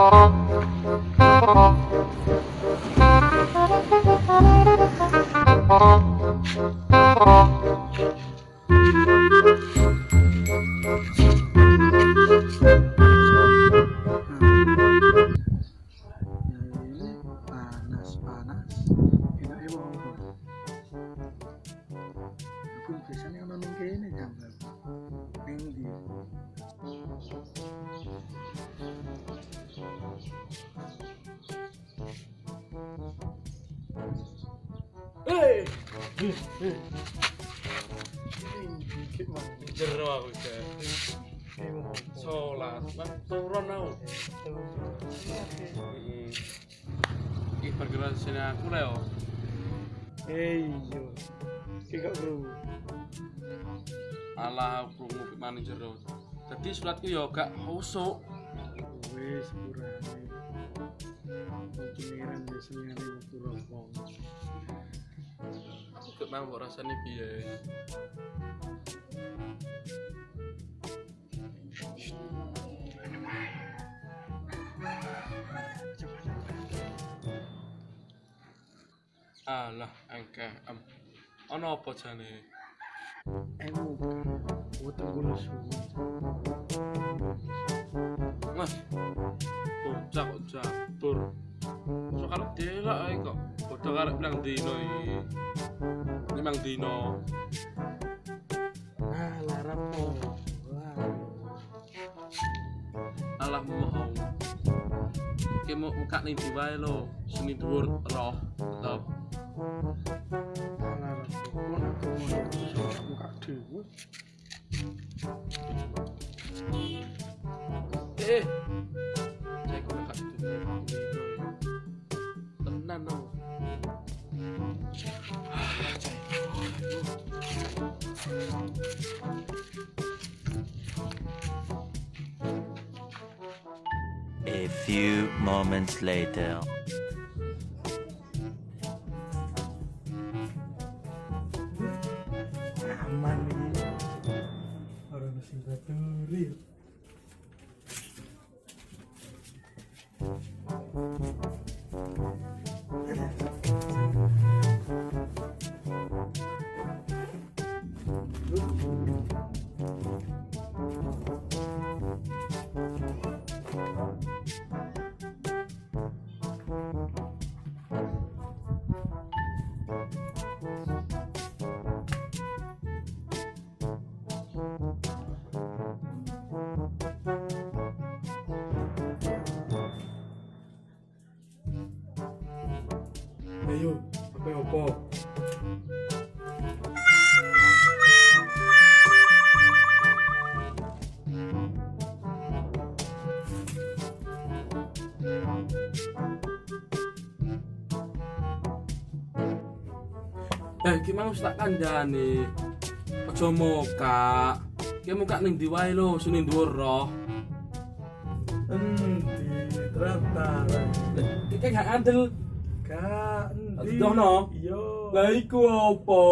panas enaknya mau aku biasanya ono ning kene jambal ning ndi hei dikit mah Jero aku Cek. Sholat, Bang. Turun aku. Ih, pergerak sini aku Leo. yo kok bro Alah, aku ngupik maning jero. Jadi sholatku ya gak khusuk. wis sepurane pangeran biasanya ning waktu rompong Aku gak mau rasane piye. Alah, engke. Ono apa jane? emu weteng kula suwun Mas. Bocah kok jabur. So kalau delok ae kok padha karep bilang dino iki. 5 dino. nah larang po Alah mau. Ki mau muka ning ndi wae lho, seni dhuwur roh tetep. larang po nak kemudian muka dhewe Cek kok gak dino. Tenan no. A few moments later. aman iki ora mesti baturi ayo apa opo Ki mau tak kandhani. Aja moka. Ki muka ning ndi wae lho, seni dhuwur roh. endi trantaran Iki gak andel. gak endi Aduh no. iya Lah iku apa?